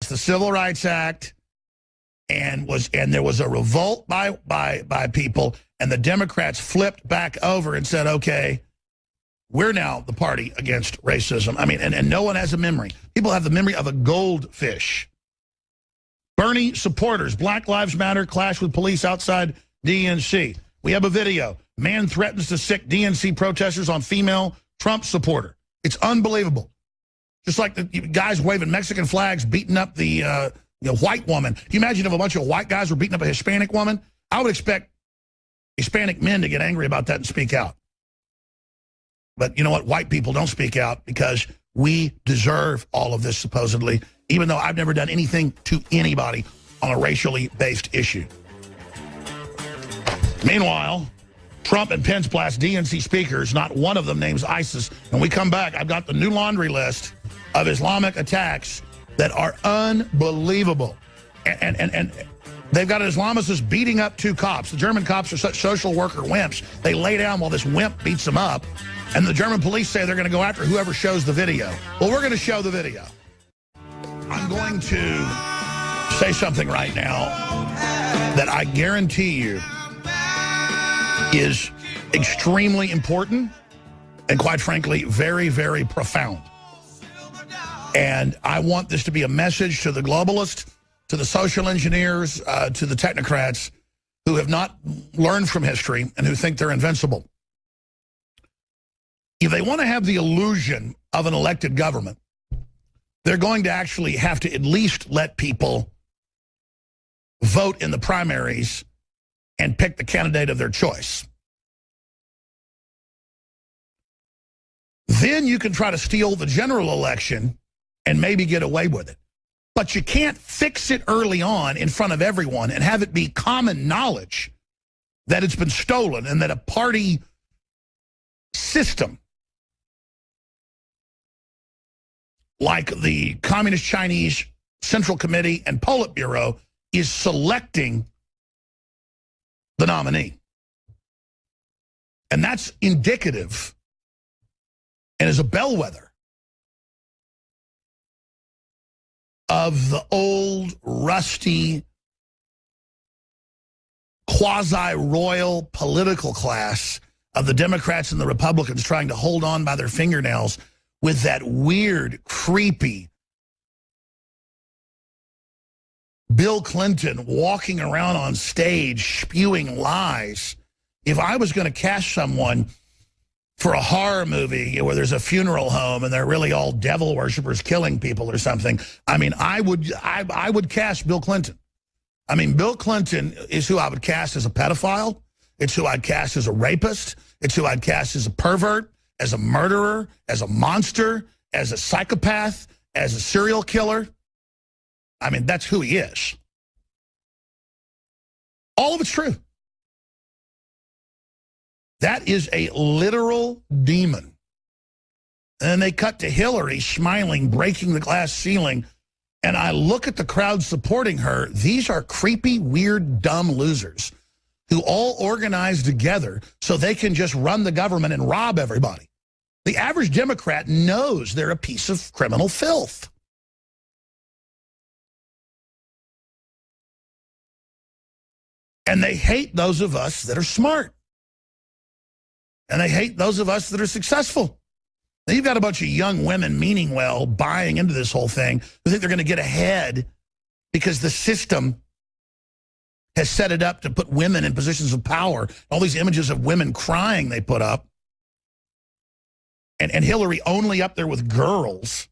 the Civil Rights Act, and there was a revolt by people, and the Democrats flipped back over and said, okay, we're now the party against racism. I mean, and no one has a memory. People have the memory of a goldfish. Bernie supporters, Black Lives Matter, clash with police outside DNC. We have a video. Man threatens to sick DNC protesters on female Trump supporter. It's unbelievable. Just like the guys waving Mexican flags beating up the white woman. Can you imagine if a bunch of white guys were beating up a Hispanic woman? I would expect Hispanic men to get angry about that and speak out. But you know what? White people don't speak out because we deserve all of this, supposedly, even though I've never done anything to anybody on a racially based issue. Meanwhile, Trump and Pence blast DNC speakers. Not one of them names ISIS. When we come back, I've got the new laundry list of Islamic attacks that are unbelievable. And they've got Islamists beating up 2 cops. The German cops are such social worker wimps. They lay down while this wimp beats them up. And the German police say they're going to go after whoever shows the video. Well, we're going to show the video. I'm going to say something right now that I guarantee you is extremely important and, quite frankly, very, very profound. And I want this to be a message to the globalists, to the social engineers, to the technocrats who have not learned from history and who think they're invincible. If they want to have the illusion of an elected government, they're going to actually have to at least let people vote in the primaries and pick the candidate of their choice. Then you can try to steal the general election and maybe get away with it. But you can't fix it early on in front of everyone and have it be common knowledge that it's been stolen and that a party system like the Communist Chinese Central Committee and Politburo is selecting the nominee. And that's indicative and is a bellwether of the old, rusty, quasi-royal political class of the Democrats and the Republicans trying to hold on by their fingernails with that weird, creepy Bill Clinton walking around on stage spewing lies. If I was going to cast someone for a horror movie where there's a funeral home and they're really all devil worshippers killing people or something, I mean, I would cast Bill Clinton. I mean, Bill Clinton is who I would cast as a pedophile. It's who I'd cast as a rapist. It's who I'd cast as a pervert, as a murderer, as a monster, as a psychopath, as a serial killer. I mean, that's who he is. All of it's true. That is a literal demon. And then they cut to Hillary smiling, breaking the glass ceiling. And I look at the crowd supporting her. These are creepy, weird, dumb losers who all organize together so they can just run the government and rob everybody. The average Democrat knows they're a piece of criminal filth. And they hate those of us that are smart. And they hate those of us that are successful. Now, you've got a bunch of young women meaning well, buying into this whole thing, who think they're going to get ahead because the system has set it up to put women in positions of power. All these images of women crying they put up. And Hillary only up there with girls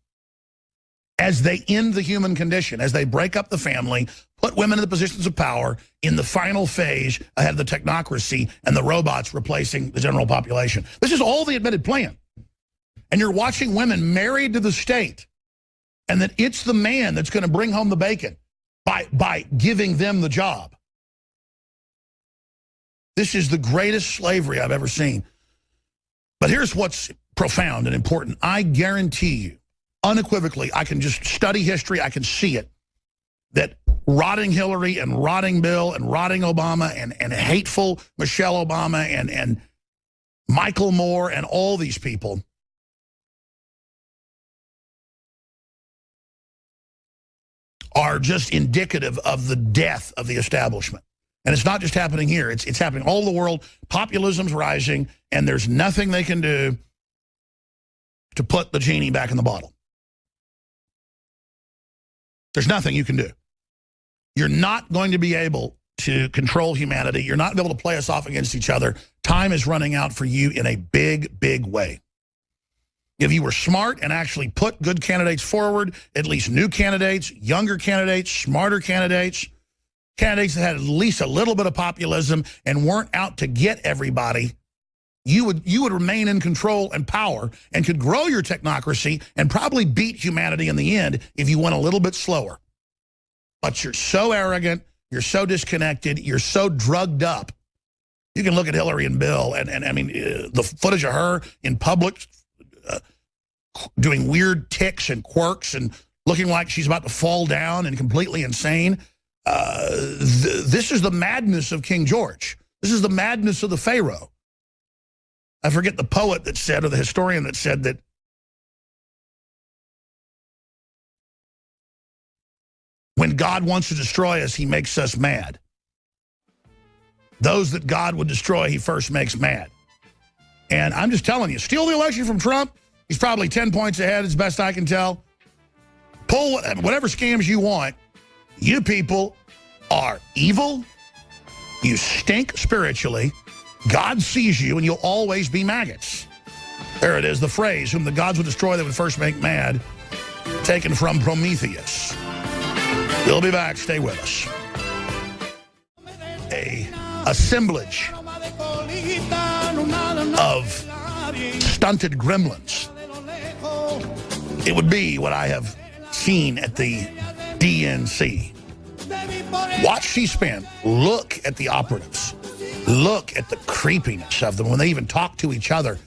as they end the human condition, as they break up the family, put women in the positions of power in the final phase ahead of the technocracy and the robots replacing the general population. This is all the admitted plan. And you're watching women married to the state, and that it's the man that's going to bring home the bacon by giving them the job. This is the greatest slavery I've ever seen. But here's what's profound and important. I guarantee you, unequivocally, I can just study history, I can see it, that rotting Hillary and rotting Bill and rotting Obama and hateful Michelle Obama and Michael Moore and all these people are just indicative of the death of the establishment. And it's not just happening here. It's happening all over the world. Populism's rising, and there's nothing they can do to put the genie back in the bottle. There's nothing you can do. You're not going to be able to control humanity. You're not going to be able to play us off against each other. Time is running out for you in a big, big way. If you were smart and actually put good candidates forward, at least new candidates, younger candidates, smarter candidates, candidates that had at least a little bit of populism and weren't out to get everybody, you would remain in control and power and could grow your technocracy and probably beat humanity in the end if you went a little bit slower. But you're so arrogant, you're so disconnected, you're so drugged up. You can look at Hillary and Bill, and I mean, the footage of her in public doing weird tics and quirks and looking like she's about to fall down and completely insane. This is the madness of King George. This is the madness of the Pharaoh. I forget the poet that said, or the historian that said that when God wants to destroy us, he makes us mad. Those that God would destroy, he first makes mad. And I'm just telling you, steal the election from Trump, he's probably 10 points ahead as best I can tell. Pull whatever scams you want. You people are evil. You stink spiritually. God sees you, and you'll always be maggots. There it is, the phrase, whom the gods would destroy, they would first make mad, taken from Prometheus. We'll be back. Stay with us. A assemblage of stunted gremlins. It would be what I have seen at the DNC. Watch C-SPAN. Look at the operatives. Look at the creepiness of them. When they even talk to each other,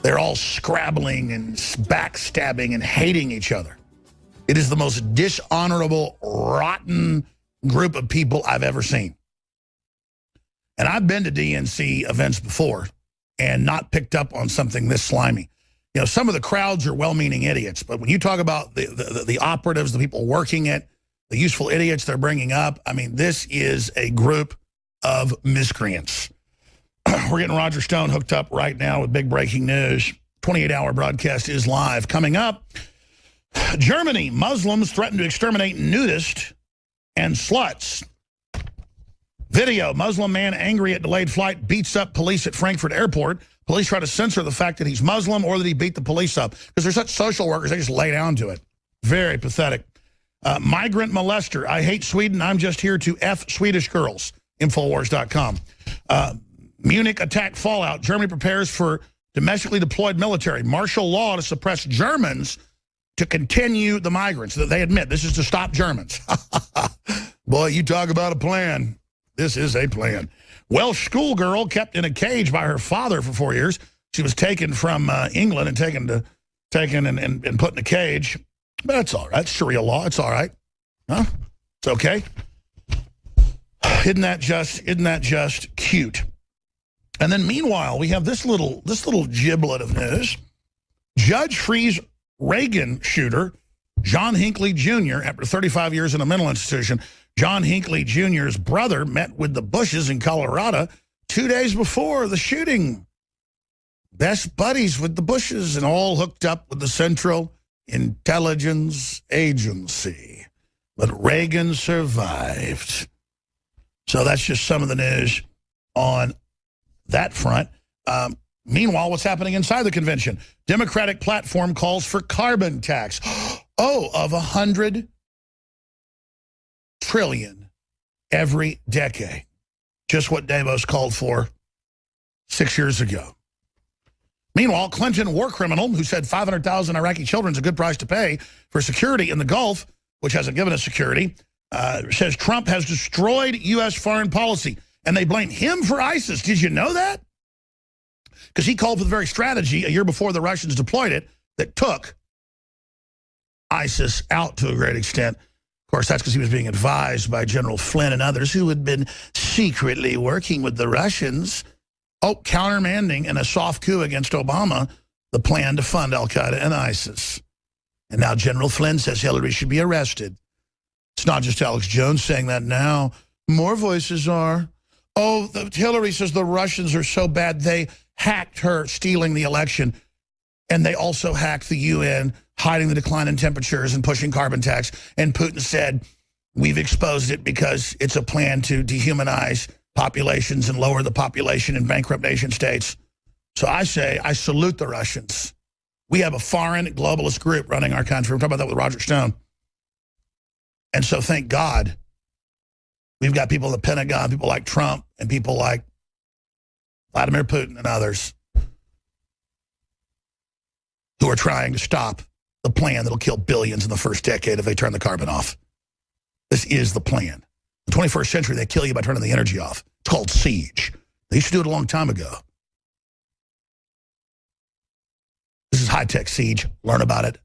they're all scrabbling and backstabbing and hating each other. It is the most dishonorable, rotten group of people I've ever seen. And I've been to DNC events before and not picked up on something this slimy. You know, some of the crowds are well-meaning idiots, but when you talk about the operatives, the people working it, the useful idiots they're bringing up, I mean, this is a group of miscreants. We're getting Roger Stone hooked up right now with big breaking news. 28-hour broadcast is live. Coming up, Germany, Muslims threaten to exterminate nudists and sluts. Video, Muslim man angry at delayed flight beats up police at Frankfurt airport. Police try to censor the fact that he's Muslim or that he beat the police up. Because they're such social workers, they just lay down to it. Very pathetic. Migrant molester, I hate Sweden, I'm just here to F Swedish girls. Infowars.com. Munich attack fallout. Germany prepares for domestically deployed military. Martial law to suppress Germans to continue the migrants. That they admit this is to stop Germans. Boy, you talk about a plan. This is a plan. Welsh schoolgirl kept in a cage by her father for 4 years. She was taken from England and taken and put in a cage. But that's all right. Sharia law. It's all right. Huh? It's okay. Isn't that just cute? And then meanwhile, we have this little giblet of news. Judge frees Reagan shooter John Hinckley Jr. after 35 years in a mental institution. John Hinckley Jr.'s brother met with the Bushes in Colorado 2 days before the shooting. Best buddies with the Bushes and all hooked up with the Central Intelligence Agency. But Reagan survived. So that's just some of the news on that front. Meanwhile, what's happening inside the convention? Democratic platform calls for carbon tax. Of 100 trillion every decade. Just what Davos called for 6 years ago. Meanwhile, Clinton war criminal who said 500,000 Iraqi children is a good price to pay for security in the Gulf, which hasn't given us security, says Trump has destroyed U.S. foreign policy, and they blame him for ISIS. Did you know that? Because he called for the very strategy a year before the Russians deployed it that took ISIS out to a great extent. Of course, that's because he was being advised by General Flynn and others who had been secretly working with the Russians, countermanding in a soft coup against Obama the plan to fund al-Qaeda and ISIS. And now General Flynn says Hillary should be arrested. It's not just Alex Jones saying that now. More voices are. Oh, Hillary says the Russians are so bad they hacked her stealing the election. And they also hacked the UN, hiding the decline in temperatures and pushing carbon tax. And Putin said, we've exposed it because it's a plan to dehumanize populations and lower the population in bankrupt nation states. So I say, I salute the Russians. We have a foreign globalist group running our country. We're talking about that with Roger Stone. And so thank God we've got people in the Pentagon, people like Trump, and people like Vladimir Putin and others who are trying to stop the plan that'll kill billions in the first decade if they turn the carbon off. This is the plan. In the 21st century, they kill you by turning the energy off. It's called siege. They used to do it a long time ago. This is high-tech siege. Learn about it.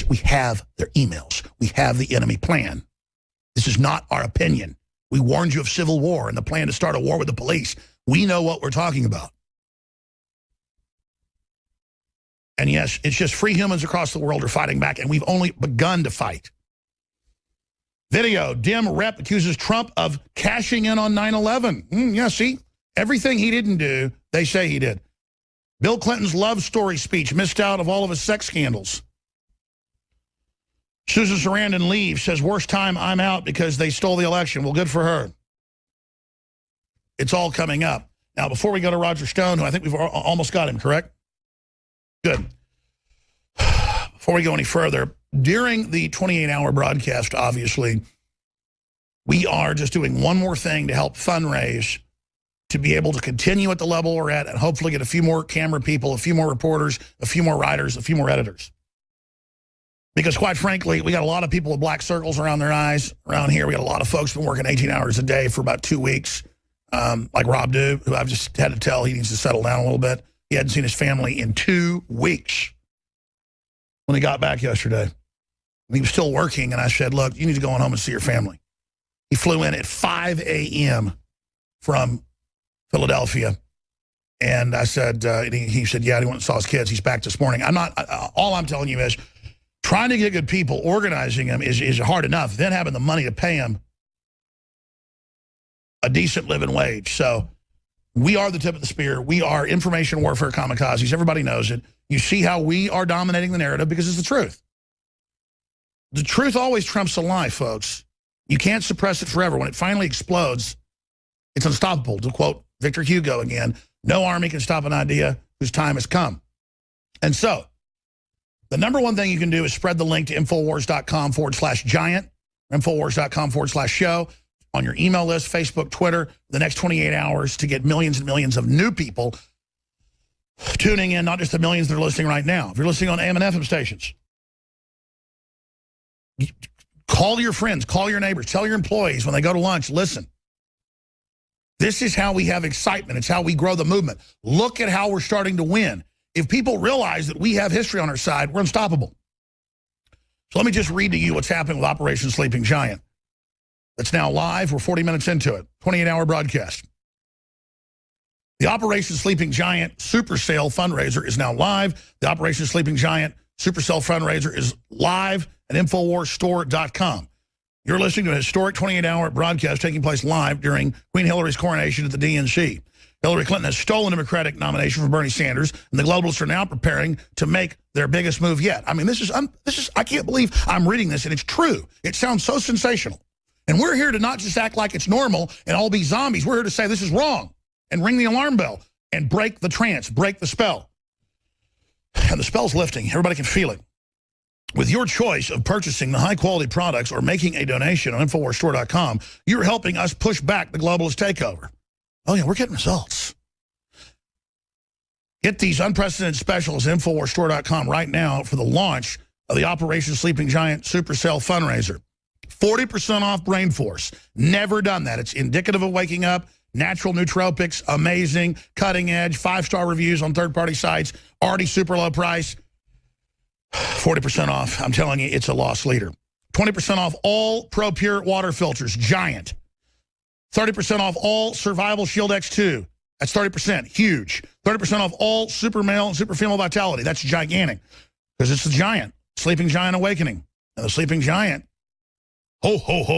We have their emails. We have the enemy plan. This is not our opinion. We warned you of civil war and the plan to start a war with the police. We know what we're talking about. And yes, it's just free humans across the world are fighting back, and we've only begun to fight. Video, Dem rep accuses Trump of cashing in on 9/11. Yeah, see, everything he didn't do, they say he did. Bill Clinton's love story speech missed out of all of his sex scandals. Susan Sarandon leaves, says, worst time, I'm out because they stole the election. Well, good for her. It's all coming up. Now, before we go to Roger Stone, who I think we've almost got him, correct? Good. Before we go any further, during the 28-hour broadcast, obviously, we are just doing one more thing to help fundraise to be able to continue at the level we're at and hopefully get a few more camera people, a few more reporters, a few more writers, a few more editors. Because quite frankly, we got a lot of people with black circles around their eyes around here. We got a lot of folks been working 18 hours a day for about 2 weeks, like Rob Dew, who I've just had to tell he needs to settle down a little bit. He hadn't seen his family in 2 weeks when he got back yesterday. And he was still working, and I said, look, you need to go on home and see your family. He flew in at 5 a.m. from Philadelphia. And I said, he said, yeah, he went and saw his kids. He's back this morning. All I'm telling you is, trying to get good people, organizing them is hard enough. Then having the money to pay them a decent living wage. So we are the tip of the spear. We are information warfare kamikazes. Everybody knows it. You see how we are dominating the narrative because it's the truth. The truth always trumps a lie, folks. You can't suppress it forever. When it finally explodes, it's unstoppable. To quote Victor Hugo again, no army can stop an idea whose time has come. And so, the number one thing you can do is spread the link to Infowars.com/giant, Infowars.com/show on your email list, Facebook, Twitter, the next 28 hours to get millions and millions of new people tuning in, not just the millions that are listening right now. If you're listening on AM and FM stations, call your friends, call your neighbors, tell your employees when they go to lunch, listen. This is how we have excitement. It's how we grow the movement. Look at how we're starting to win. If people realize that we have history on our side, we're unstoppable. So let me just read to you what's happening with Operation Sleeping Giant. It's now live. We're 40 minutes into it. 28-hour broadcast. The Operation Sleeping Giant Super Sale fundraiser is now live. The Operation Sleeping Giant Super Sale fundraiser is live at InfoWarsStore.com. You're listening to a historic 28-hour broadcast taking place live during Queen Hillary's coronation at the DNC. Hillary Clinton has stolen the Democratic nomination from Bernie Sanders, and the globalists are now preparing to make their biggest move yet. I mean, this is I can't believe I'm reading this, and it's true. It sounds so sensational. And we're here to not just act like it's normal and all be zombies. We're here to say this is wrong and ring the alarm bell and break the trance, break the spell. And the spell's lifting. Everybody can feel it. With your choice of purchasing the high-quality products or making a donation on InfoWarsStore.com, you're helping us push back the globalist takeover. Oh, yeah, we're getting results. Get these unprecedented specials at InfoWarsStore.com right now for the launch of the Operation Sleeping Giant Super Sale fundraiser. 40% off Brain Force. Never done that. It's indicative of waking up. Natural nootropics, amazing, cutting edge, 5-star reviews on third-party sites, already super low price. 40% off. I'm telling you, it's a loss leader. 20% off all Pro Pure water filters, Giant. 30% off all Survival Shield X2. That's 30%, huge. 30% off all Super Male and Super Female Vitality. That's gigantic because it's the Giant, Sleeping Giant Awakening. And the Sleeping Giant Ho, ho, ho.